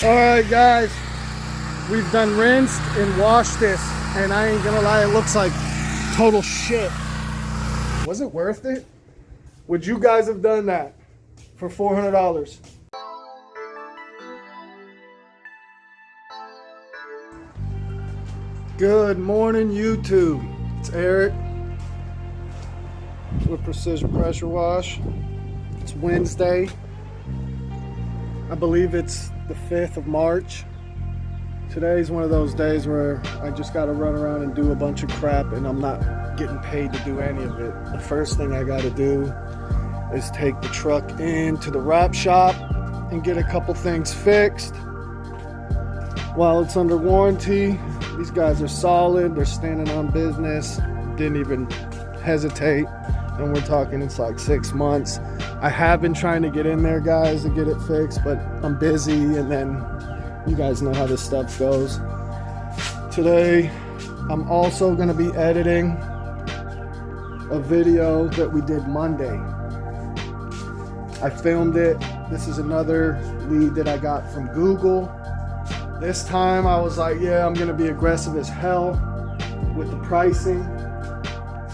Alright guys, we've done rinsed and washed this, and I ain't gonna lie, it looks like total shit. Was it worth it? Would you guys have done that for $400? Good morning YouTube, it's Eric with Precision Pressure Wash. It's Wednesday, I believe it's the 5th of March. Today's one of those days where I just got to run around and do a bunch of crap and I'm not getting paid to do any of it. The first thing I got to do is take the truck into the wrap shop and get a couple things fixed while it's under warranty. These guys are solid, they're standing on business, didn't even hesitate, and we're talking it's like 6 months. I have been trying to get in there, guys, to get it fixed, but I'm busy, and then you guys know how this stuff goes. Today, I'm also going to be editing a video that we did Monday. I filmed it. This is another lead that I got from Google. This time, I was like, yeah, I'm going to be aggressive as hell with the pricing.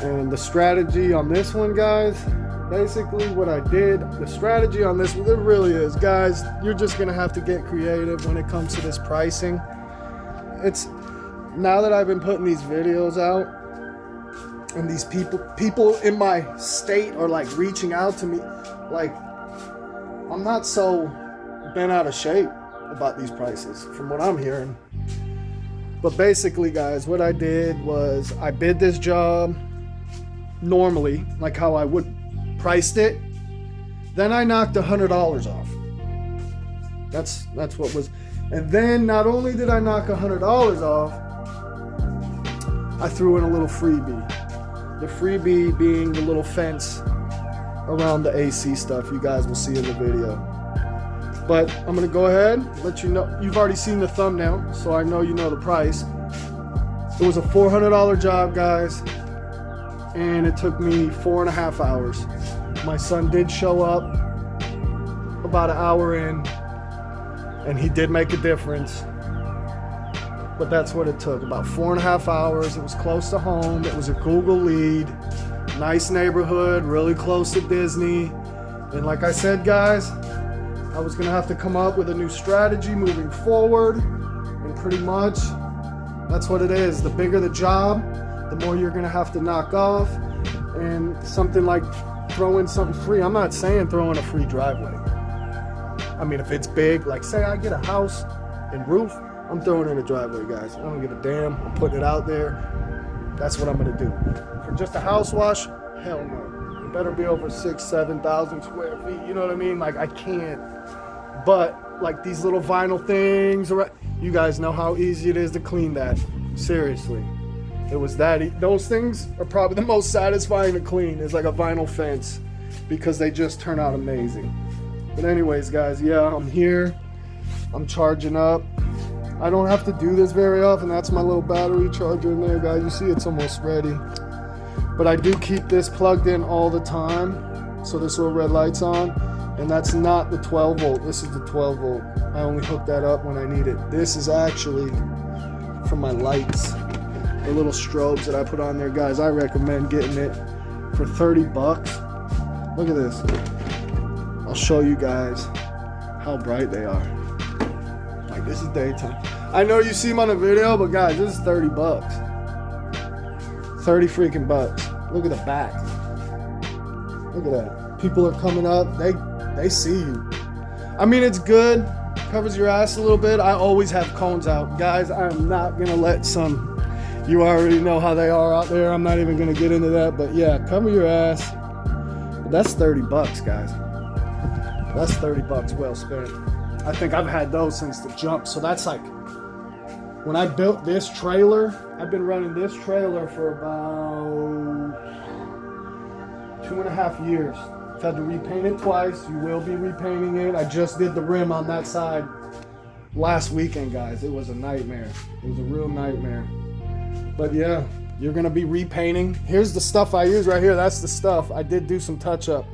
And the strategy on this one, guys, basically what I did, the strategy on this, it really is, guys, you're just gonna have to get creative when it comes to this pricing. It's, now that I've been putting these videos out, and these people in my state are like reaching out to me, like, I'm not so bent out of shape about these prices from what I'm hearing. But basically, guys, what I did was I bid this job normally, like how I would priced it, then I knocked $100 off. That's what was, and then not only did I knock $100 off, I threw in a little freebie. The freebie being the little fence around the AC stuff you guys will see in the video. But I'm gonna go ahead, let you know, you've already seen the thumbnail, so I know you know the price. It was a $400 job, guys, and it took me 4.5 hours. My son did show up about an hour in, and he did make a difference, but that's what it took, about 4.5 hours. It was close to home. It was a Google lead, nice neighborhood, really close to Disney. And like I said, guys, I was gonna have to come up with a new strategy moving forward, and pretty much that's what it is. The bigger the job, the more you're gonna have to knock off. And something like throwing something free, I'm not saying throwing a free driveway. I mean, if it's big, like say I get a house and roof, I'm throwing in a driveway, guys. I don't give a damn. I'm putting it out there. That's what I'm gonna do. For just a house wash, hell no. It better be over 6,000-7,000 square feet. You know what I mean? Like I can't. But like these little vinyl things, you guys know how easy it is to clean that. Seriously. It was that, those things are probably the most satisfying to clean, is like a vinyl fence, because they just turn out amazing. But anyways, guys, yeah, I'm here. I'm charging up. I don't have to do this very often. That's my little battery charger in there, guys. You see it's almost ready. But I do keep this plugged in all the time. So this little red light's on. And that's not the 12 volt. This is the 12 volt. I only hook that up when I need it. This is actually for my lights. The little strobes that I put on there, guys. I recommend getting it for 30 bucks. Look at this. I'll show you guys how bright they are. Like, this is daytime. I know you see them on the video, but guys, this is 30 bucks. 30 freaking bucks. Look at the back. Look at that. People are coming up. They see you. I mean, it's good. Covers your ass a little bit. I always have cones out. Guys, I'm not gonna let some, you already know how they are out there. I'm not even gonna get into that, but yeah, cover your ass. But that's 30 bucks, guys. That's 30 bucks well spent. I think I've had those since the jump. So that's like, when I built this trailer, I've been running this trailer for about 2.5 years. I've had to repaint it twice. You will be repainting it. I just did the rim on that side last weekend, guys. It was a nightmare. It was a real nightmare. But yeah, you're gonna be repainting. Here's the stuff I use right here. That's the stuff. I did do some touch up.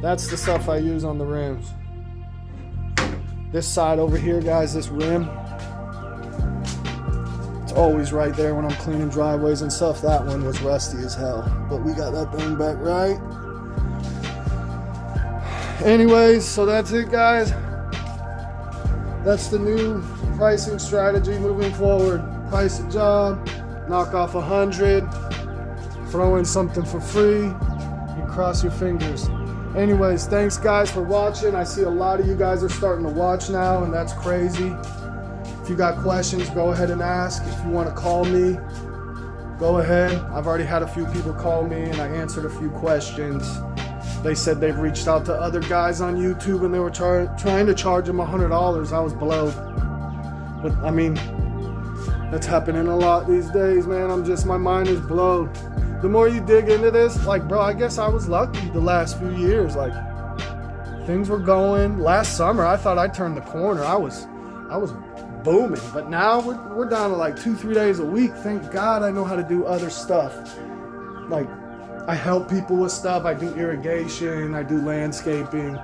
That's the stuff I use on the rims. This side over here, guys, this rim, it's always right there when I'm cleaning driveways and stuff. That one was rusty as hell, but we got that thing back right. Anyways, so that's it, guys. That's the new pricing strategy moving forward. Price a job, knock off 100, throw in something for free, and cross your fingers. Anyways, thanks guys for watching. I see a lot of you guys are starting to watch now, and that's crazy. If you got questions, go ahead and ask. If you want to call me, go ahead. I've already had a few people call me and I answered a few questions. They said they've reached out to other guys on YouTube and they were trying to charge them $100. I was blowed. But I mean, that's happening a lot these days, man. My mind is blown. The more you dig into this, like, bro, I guess I was lucky the last few years. Like, things were going. Last summer, I thought I turned the corner. I was booming. But now we're down to like 2-3 days a week. Thank God I know how to do other stuff. Like, I help people with stuff. I do irrigation. I do landscaping.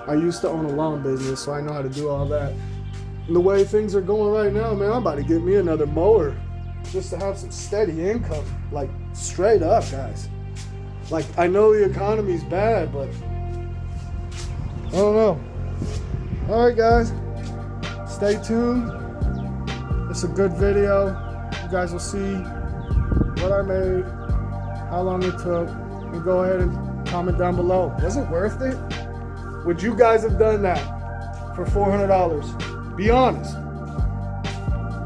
I used to own a lawn business, so I know how to do all that. And the way things are going right now, man, I'm about to get me another mower just to have some steady income. Like, straight up, guys. Like, I know the economy's bad, but I don't know. All right, guys, stay tuned. It's a good video. You guys will see what I made, how long it took, and go ahead and comment down below. Was it worth it? Would you guys have done that for $400? Be honest.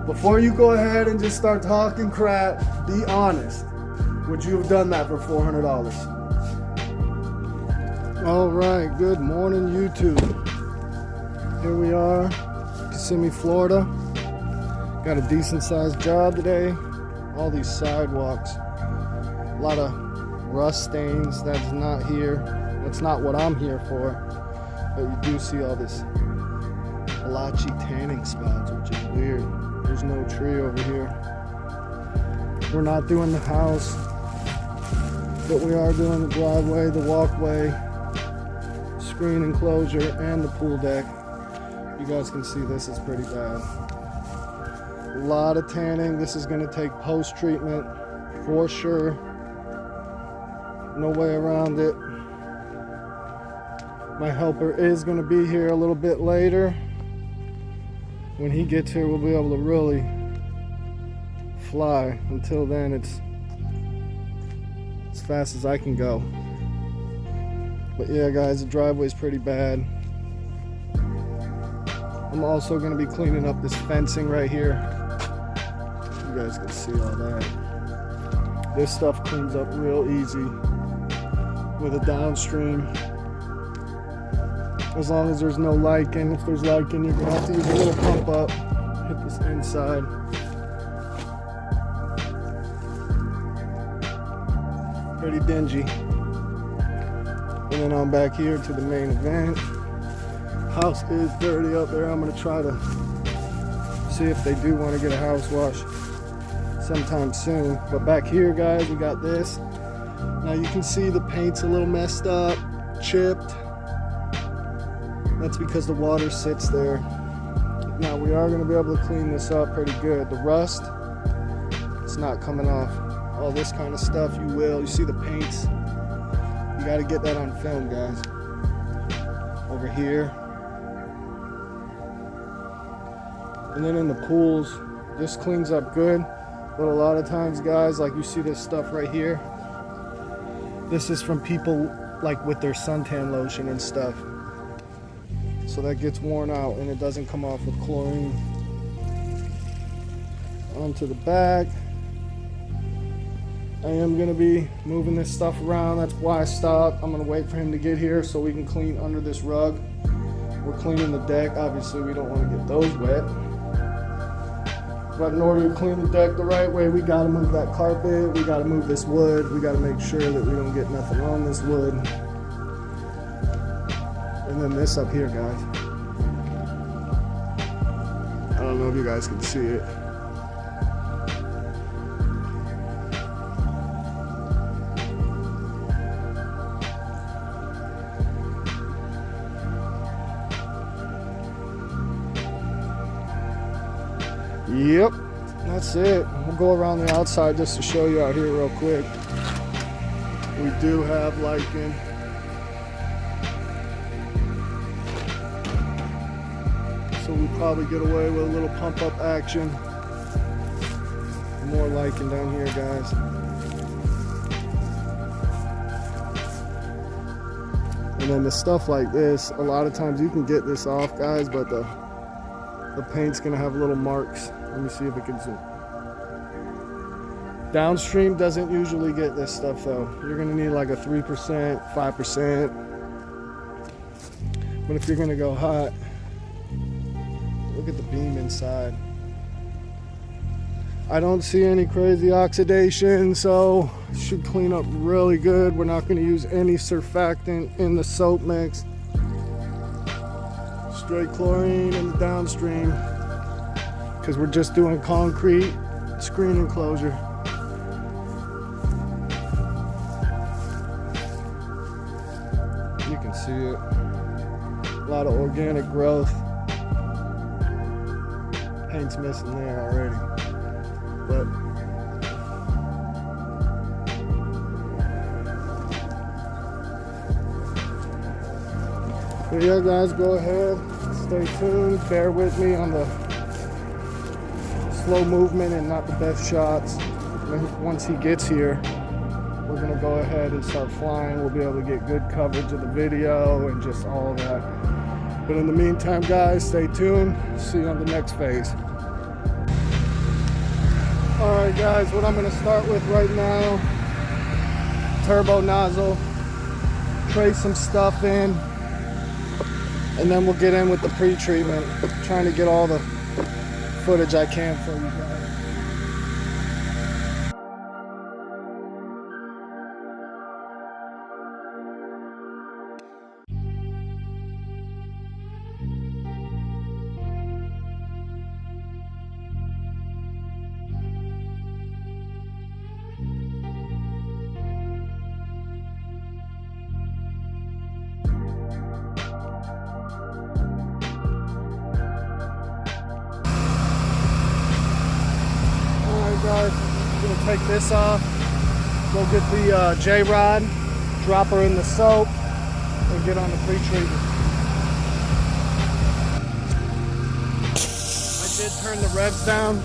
Before you go ahead and just start talking crap, be honest. Would you have done that for $400? All right, good morning, YouTube. Here we are, Kissimmee, Florida. Got a decent sized job today. All these sidewalks, a lot of rust stains. That's not here. That's not what I'm here for. But you do see all this blotchy tanning spots, which is weird. There's no tree over here. We're not doing the house, but we are doing the driveway, the walkway, screen enclosure, and the pool deck. You guys can see this is pretty bad. A lot of tanning. This is going to take post-treatment for sure. No way around it. My helper is going to be here a little bit later. When he gets here, we'll be able to really fly. Until then, it's as fast as I can go. But yeah, guys, the driveway's pretty bad. I'm also going to be cleaning up this fencing right here. You guys can see all that. This stuff cleans up real easy with a downstream. As long as there's no lichen. If there's lichen, you're gonna have to use a little pump up. Hit this inside. Pretty dingy. And then on back here to the main event. House is dirty up there. I'm gonna try to see if they do want to get a house wash sometime soon. But back here, guys, we got this. Now you can see the paint's a little messed up, chipped. That's because the water sits there. Now we are going to be able to clean this up pretty good. The rust, it's not coming off. All this kind of stuff, you will. You see the paints. You got to get that on film, guys. Over here. And then in the pools, this cleans up good. But a lot of times, guys, like you see this stuff right here. This is from people like with their suntan lotion and stuff. So that gets worn out and it doesn't come off with chlorine. Onto the back. I am going to be moving this stuff around. That's why I stopped. I'm going to wait for him to get here so we can clean under this rug. We're cleaning the deck. Obviously, we don't want to get those wet. But in order to clean the deck the right way, we got to move that carpet. We got to move this wood. We got to make sure that we don't get nothing on this wood. And then this up here, guys. I don't know if you guys can see it. Yep, that's it. We'll go around the outside just to show you out here real quick. We do have lichen. So we probably get away with a little pump up action. More lichen down here, guys. And then the stuff like this, a lot of times you can get this off, guys, but the paint's gonna have little marks. Let me see if it can zoom. Downstream doesn't usually get this stuff though. You're gonna need like a 3%, 5%. But if you're gonna go hot, look at the beam inside. I don't see any crazy oxidation, so it should clean up really good. We're not gonna use any surfactant in the soap mix. Straight chlorine in the downstream, because we're just doing concrete screen enclosure. You can see it. A lot of organic growth. Paint's missing there already. But yeah, guys, go ahead, stay tuned, bear with me on the slow movement and not the best shots. Once he gets here, we're gonna go ahead and start flying. We'll be able to get good coverage of the video and just all of that. But in the meantime, guys, stay tuned. See you on the next phase. All right, guys, what I'm gonna start with right now, turbo nozzle, trace some stuff in, and then we'll get in with the pre-treatment, trying to get all the footage I can for you guys. Guys, I'm gonna take this off, go get the J-rod, drop her in the soap, and get on the pre-treatment. I did turn the revs down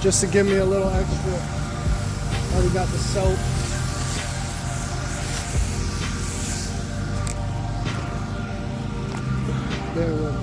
just to give me a little extra. Already got the soap. Bear with me.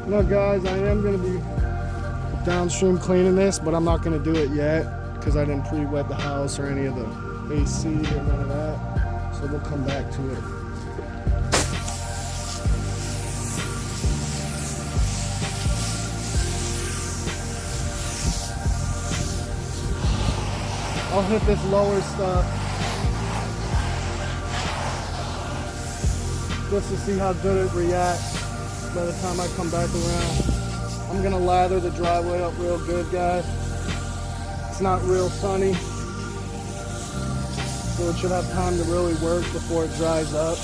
Now guys, I am going to be downstream cleaning this, but I'm not going to do it yet because I didn't pre-wet the house or any of the AC or none of that. So we'll come back to it. I'll hit this lower stuff just to see how good it reacts. By the time I come back around, I'm gonna lather the driveway up real good, guys. It's not real sunny, so it should have time to really work before it dries up.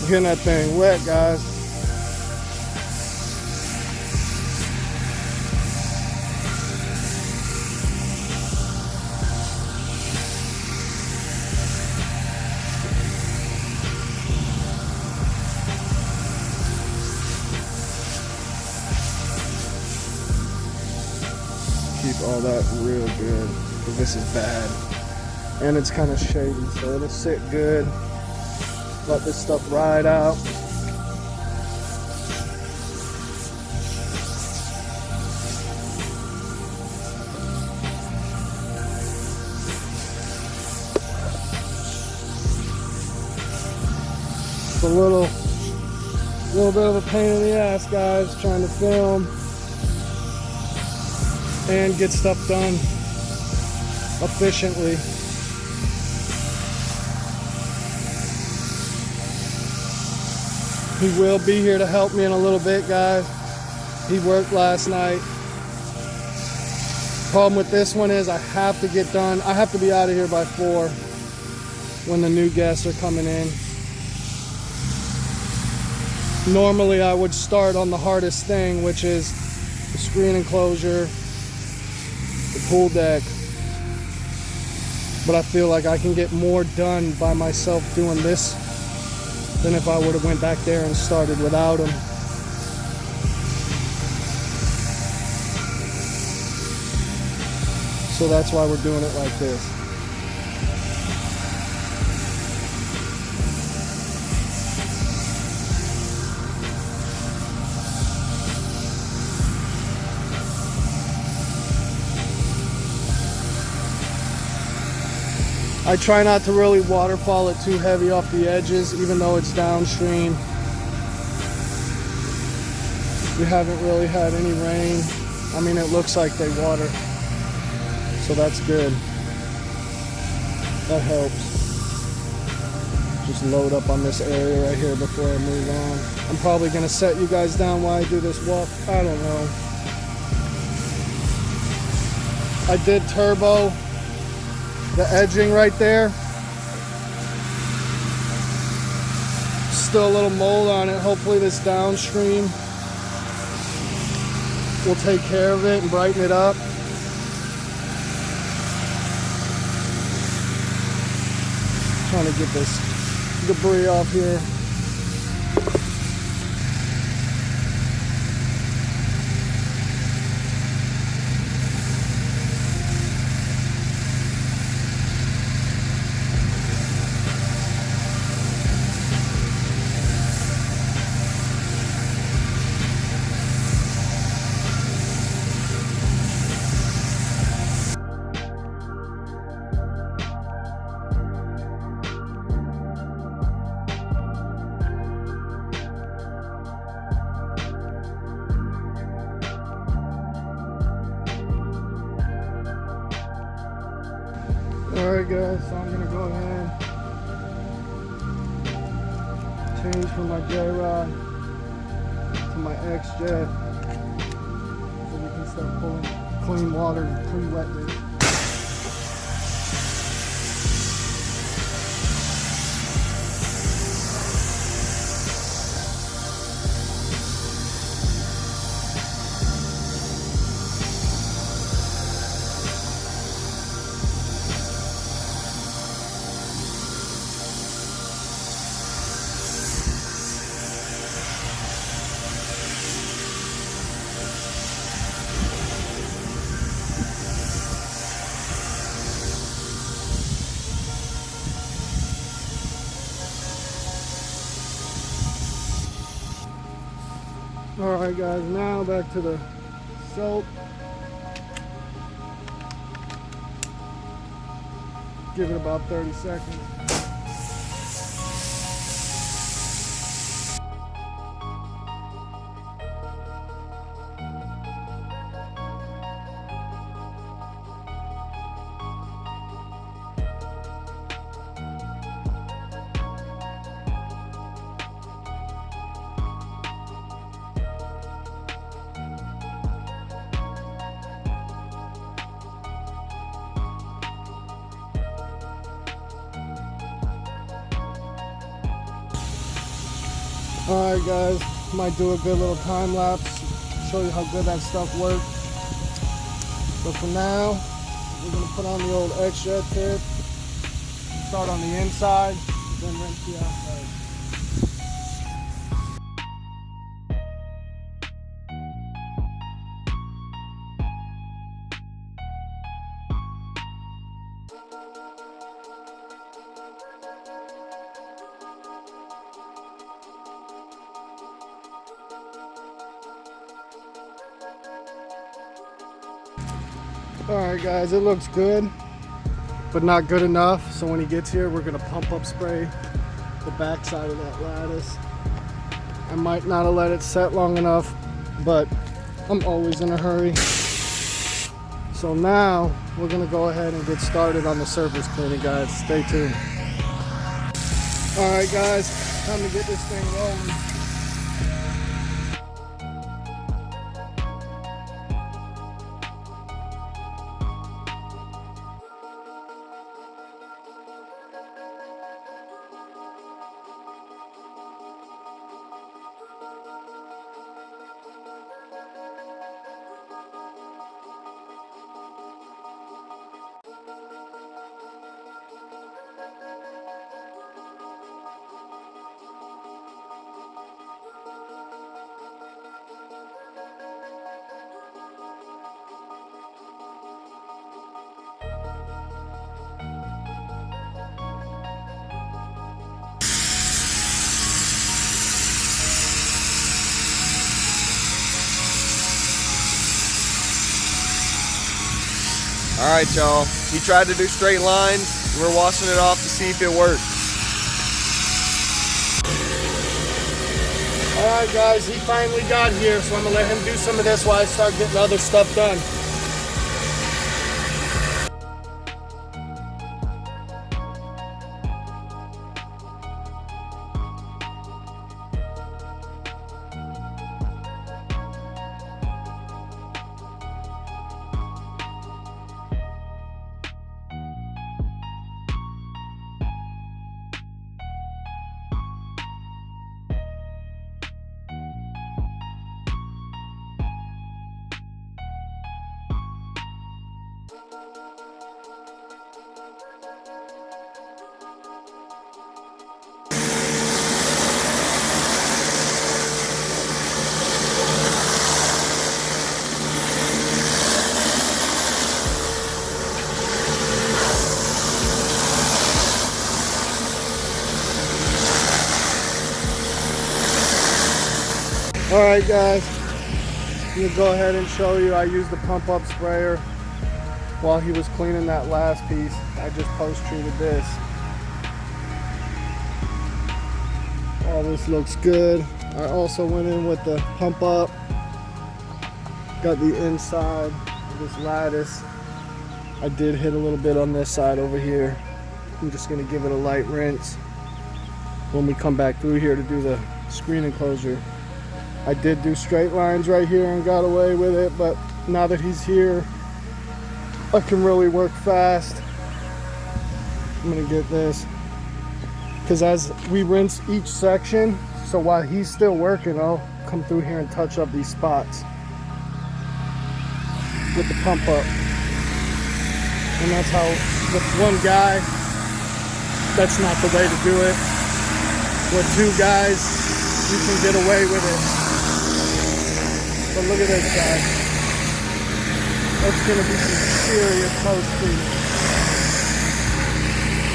Getting that thing wet, guys. Keep all that real good, because this is bad. And it's kind of shady, so it'll sit good. Let this stuff ride out. It's a little bit of a pain in the ass, guys, trying to film and get stuff done efficiently. He will be here to help me in a little bit, guys. He worked last night. Problem with this one is I have to get done. I have to be out of here by 4 when the new guests are coming in. Normally I would start on the hardest thing, which is the screen enclosure, the pool deck. But I feel like I can get more done by myself doing this than if I would have went back there and started without him. So that's why we're doing it like this. I try not to really waterfall it too heavy off the edges, even though it's downstream. We haven't really had any rain. I mean, it looks like they water, so that's good. That helps. Just load up on this area right here before I move on. I'm probably gonna set you guys down while I do this walk. I don't know. I did turbo the edging right there. Still a little mold on it. Hopefully this downstream will take care of it and brighten it up. Trying to get this debris off here. Alright guys, so I'm going to go ahead change from my J-Rod to my X-Jet so we can start pulling clean water and pre-wetness. Alright guys, now back to the soap. Give it about 30 seconds. All right, guys, might do a good little time lapse, show you how good that stuff works. But for now, we're gonna put on the old X-Jet tip, start on the inside, then rinse the outside. Alright guys, it looks good, but not good enough. So when he gets here, we're gonna pump up spray the back side of that lattice. I might not have let it set long enough, but I'm always in a hurry. So now we're gonna go ahead and get started on the surface cleaning, guys. Stay tuned. Alright guys, time to get this thing rolling. All right, y'all. He tried to do straight lines. We're washing it off to see if it works. All right, guys, he finally got here, so I'm gonna let him do some of this while I start getting other stuff done. All right, guys, I'm gonna go ahead and show you. I used the pump up sprayer while he was cleaning that last piece. I just post treated this. All this looks good. I also went in with the pump up, got the inside of this lattice. I did hit a little bit on this side over here. I'm just gonna give it a light rinse when we come back through here to do the screen enclosure. I did do straight lines right here and got away with it, but now that he's here, I can really work fast. I'm gonna get this, because as we rinse each section, so while he's still working, I'll come through here and touch up these spots with the pump up. And that's how, with one guy, that's not the way to do it. With two guys, you can get away with it. But look at this, guys. That's gonna be some serious post cleaning.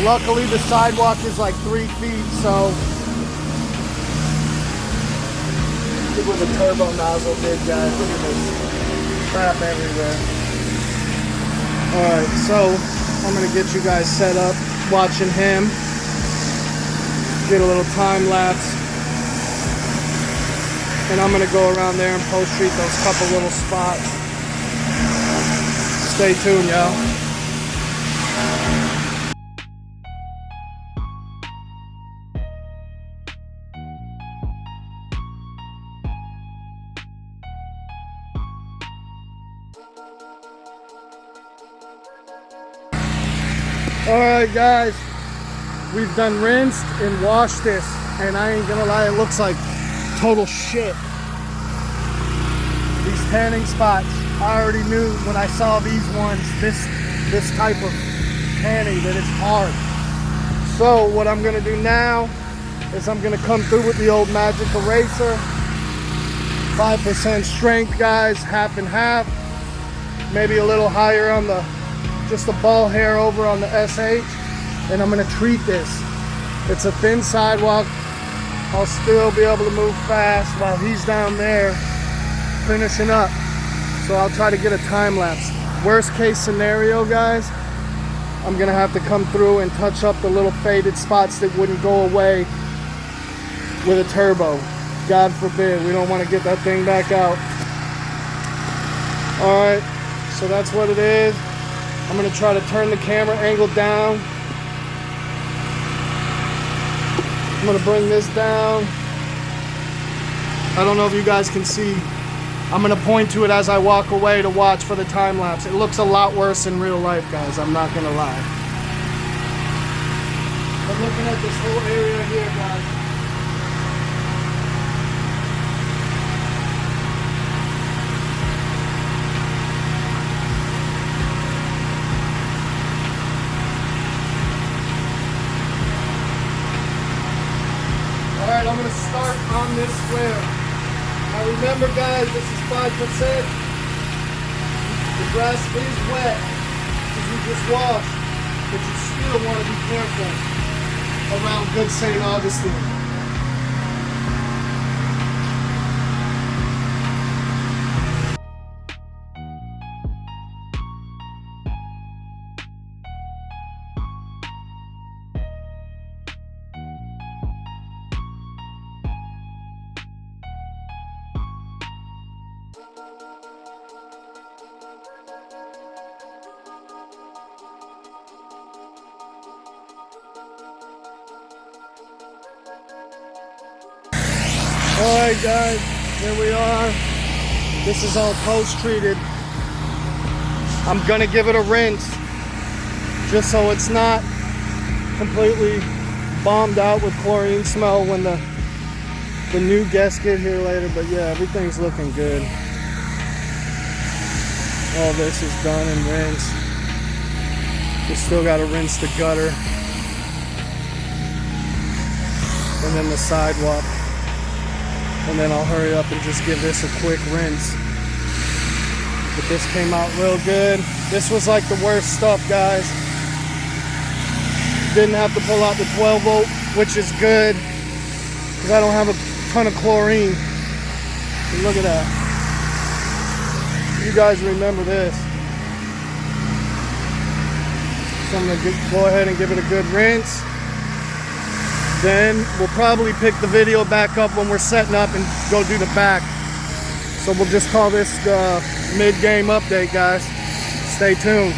Luckily, the sidewalk is like 3 feet, so look what the turbo nozzle did, guys. Look at this crap everywhere. All right, so I'm gonna get you guys set up watching him. Get a little time lapse. And I'm gonna go around there and post treat those couple little spots. Stay tuned, y'all. All right, guys, we've done rinsed and washed this, and I ain't gonna lie, it looks like total shit. These tanning spots, I already knew when I saw these ones, this type of tanning, that it's hard. So what I'm gonna do now is I'm gonna come through with the old Magic Eraser. 5% strength, guys, half and half. Maybe a little higher on just the ball hair over on the SH. And I'm gonna treat this. It's a thin sidewalk. I'll still be able to move fast while he's down there finishing up. So I'll try to get a time lapse. Worst case scenario, guys, I'm gonna have to come through and touch up the little faded spots that wouldn't go away with a turbo. God forbid, we don't want to get that thing back out. All right, so that's what it is. I'm gonna try to turn the camera angle down. I'm gonna bring this down. I don't know if you guys can see. I'm gonna point to it as I walk away to watch for the time lapse. It looks a lot worse in real life, guys, I'm not gonna lie. But looking at this whole area here, guys, alright, I'm going to start on this square. Now remember, guys, this is 5%. The grass is wet because we just washed, but you still want to be careful around good St. Augustine. Alright guys, here we are. This is all post-treated. I'm gonna give it a rinse just so it's not completely bombed out with chlorine smell when the new guests get here later. But yeah, everything's looking good. All this is done and rinsed. We still gotta rinse the gutter and then the sidewalk. And then I'll hurry up and just give this a quick rinse. But this came out real good. This was like the worst stuff, guys. Didn't have to pull out the 12 volt, which is good, because I don't have a ton of chlorine. And look at that. You guys remember this. So I'm gonna go ahead and give it a good rinse. Then we'll probably pick the video back up when we're setting up and go do the back. So we'll just call this the mid-game update, guys. Stay tuned.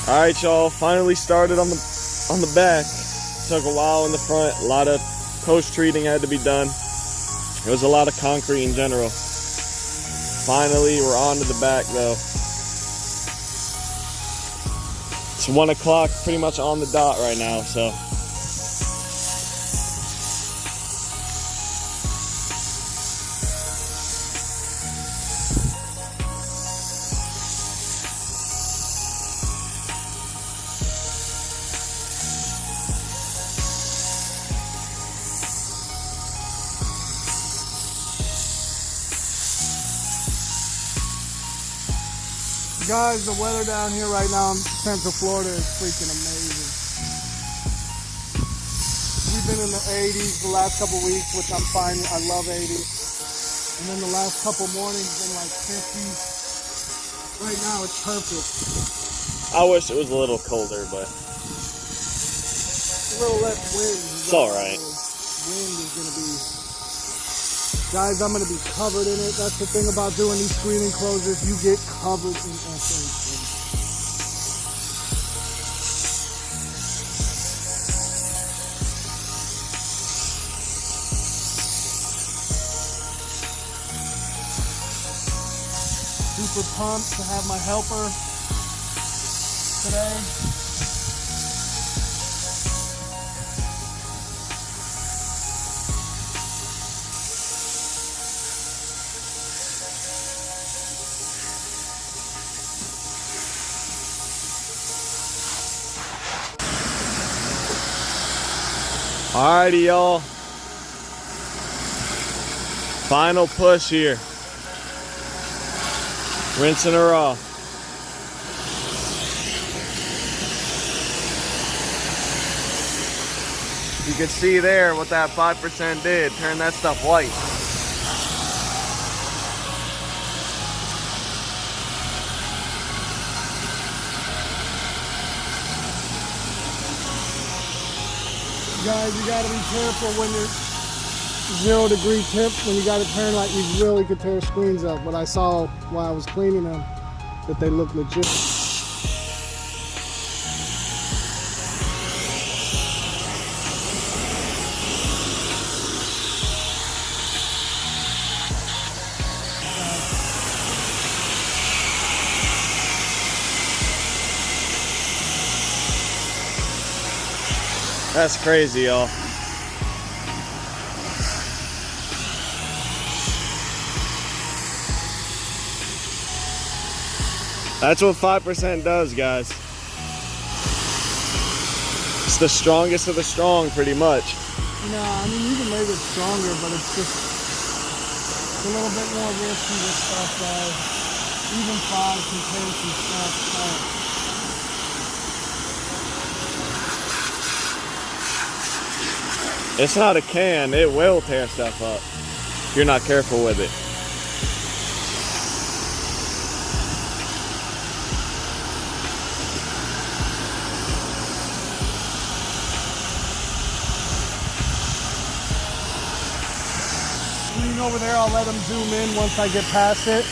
All right, y'all, finally started on the back. Took a while in the front. A lot of post-treating had to be done. It was a lot of concrete in general. Finally, we're on to the back though. It's 1 o'clock, pretty much on the dot right now, so. Guys, the weather down here right now in Central Florida is freaking amazing. We've been in the 80s the last couple weeks, which I'm fine. I love 80s. And then the last couple mornings been like 50s. Right now it's perfect. I wish it was a little colder, but a little less wind. It's all right. Wind is gonna be. Guys, I'm going to be covered in it. That's the thing about doing these screen enclosures. You get covered in everything. Super pumped to have my helper today. Alrighty, y'all. Final push here. Rinsing her off. You can see there what that 5% did. Turn that stuff white. Guys, you gotta be careful when you're 0 degree tip, when you gotta turn, like you really could tear screens up. But I saw while I was cleaning them that they look legit. That's crazy, y'all. That's what 5% does, guys. It's the strongest of the strong, pretty much. No, I mean, you can make it stronger, but it's just a little bit more risky with stuff, guys. Even 5 can tear some stuff up. It's not a can, it will tear stuff up if you're not careful with it. Screen over there, I'll let them zoom in once I get past it.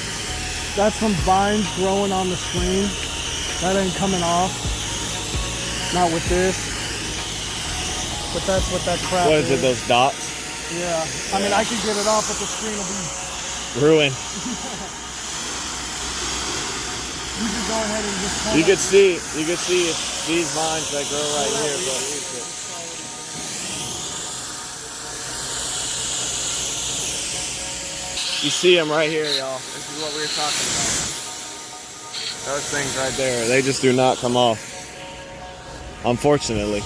That's some vines growing on the screen. That ain't coming off. Not with this. But that's what that crap What is it, those dots? Yeah. I mean, I can get it off, but the screen will be Ruined. You can go ahead and just You can see these vines that grow right here. You see them right here, y'all. This is what we were talking about. Those things right there, they just do not come off. Unfortunately.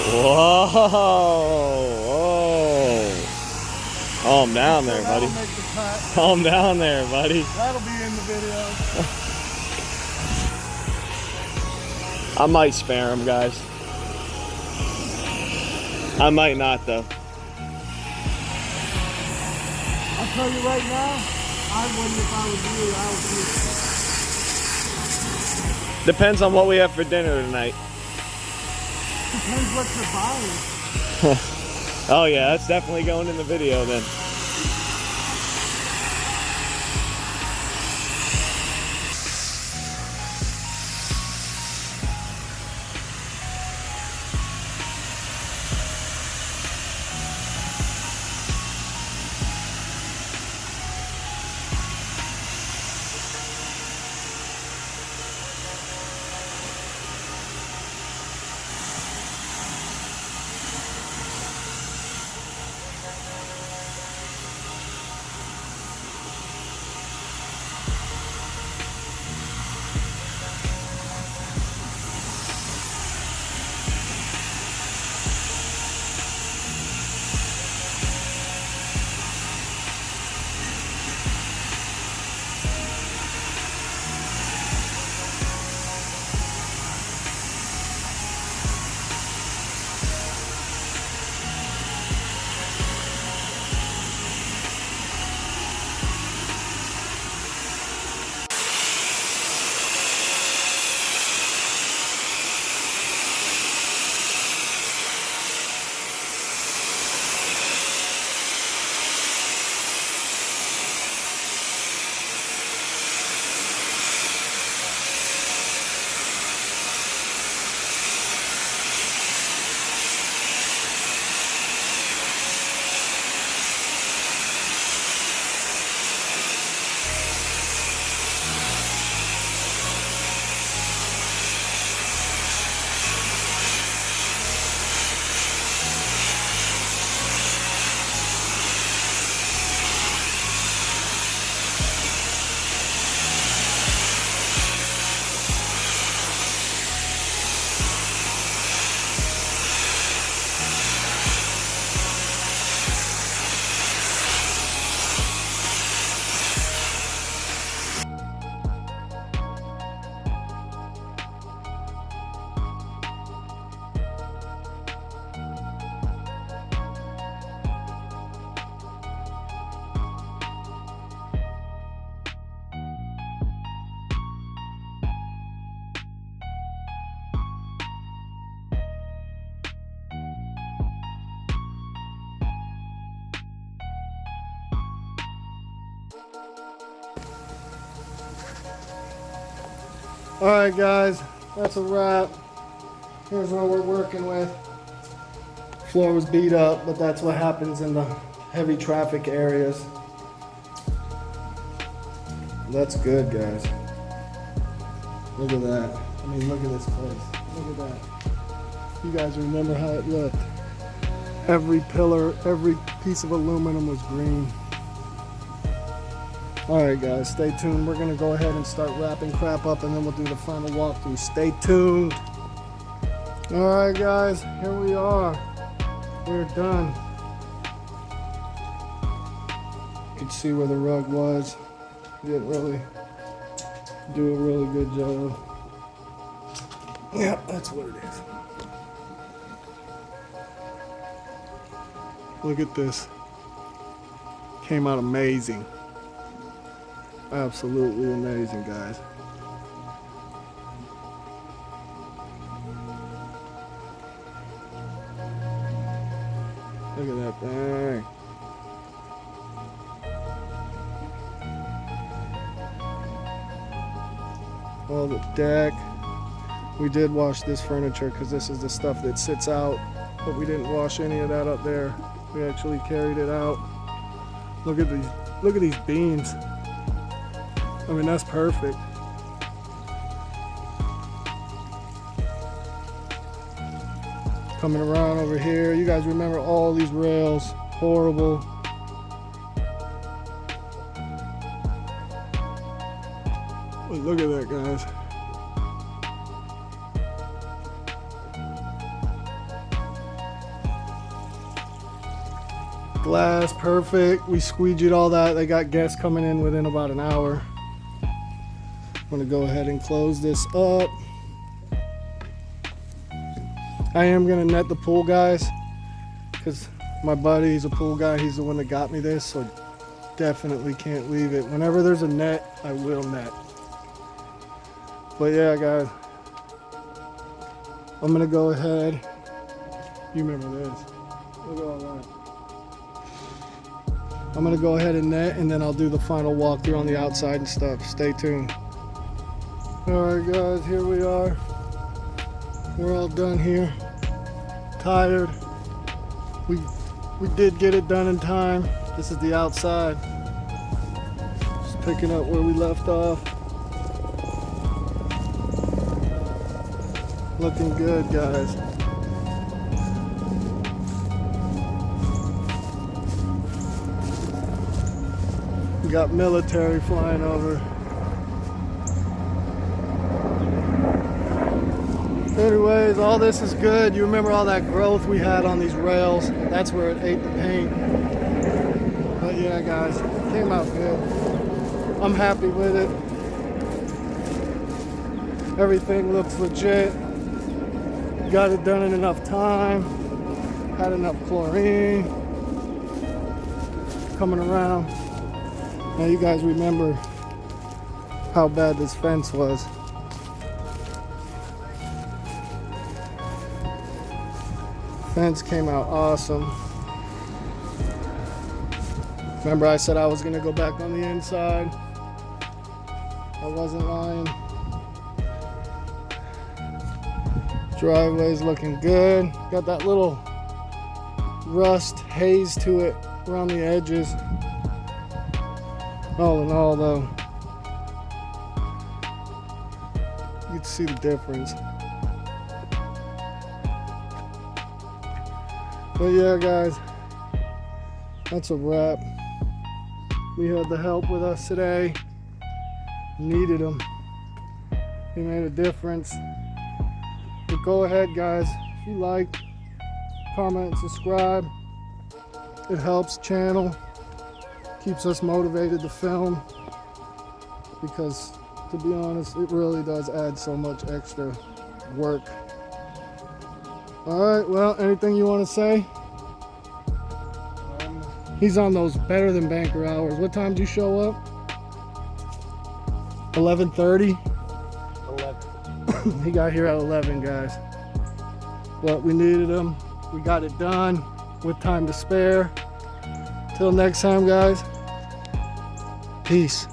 Whoa, whoa. Calm down there, buddy. Calm down there, buddy. That'll be in the video. I might spare him, guys. I might not, though. I'll tell you right now, I wouldn't if I was you. Depends on what we have for dinner tonight. Depends what you're buying. Oh yeah, that's definitely going in the video then. All right, guys, that's a wrap. Here's what we're working with. Floor was beat up, but that's what happens in the heavy traffic areas. That's good, guys. Look at that. I mean, look at this place. Look at that. You guys remember how it looked. Every pillar, every piece of aluminum was green. All right, guys, stay tuned. We're gonna go ahead and start wrapping crap up, and then we'll do the final walkthrough. Stay tuned. All right, guys, here we are. We're done. You can see where the rug was. We didn't really do a really good job. Yeah, that's what it is. Look at this. Came out amazing. Absolutely amazing, guys. Look at that thing. All the deck. We did wash this furniture because this is the stuff that sits out, but we didn't wash any of that up there. We actually carried it out. Look at these beams. I mean, that's perfect. Coming around over here, you guys remember all these rails, horrible. But look at that, guys. Glass, perfect. We squeegeed all that. They got guests coming in within about an hour. I'm gonna go ahead and close this up. I am gonna net the pool, guys, because my buddy, he's a pool guy. He's the one that got me this, so definitely can't leave it. Whenever there's a net, I will net. But yeah, guys, I'm gonna go ahead. You remember this? Look at all that. I'm gonna go ahead and net, and then I'll do the final walkthrough on the outside and stuff. Stay tuned. All right, guys, here we are. We're all done here. Tired. We did get it done in time. This is the outside. Just picking up where we left off. Looking good, guys. We got military flying over. Anyways, all this is good. You remember all that growth we had on these rails? That's where it ate the paint. But yeah, guys, it came out good. I'm happy with it. Everything looks legit. Got it done in enough time. Had enough chlorine. Coming around. Now you guys remember how bad this fence was. Fence came out awesome. Remember I said I was gonna go back on the inside? I wasn't lying. Driveway's looking good. Got that little rust haze to it around the edges. All in all though, you can see the difference. But yeah, guys, that's a wrap. We had the help with us today. Needed them. They made a difference. But go ahead, guys. If you like, comment, and subscribe. It helps the channel. Keeps us motivated to film. Because, to be honest, it really does add so much extra work. Alright, well, anything you want to say? He's on those better than banker hours. What time did you show up? 11:30? 11. He got here at 11, guys. But we needed him. We got it done with time to spare. Till next time, guys. Peace.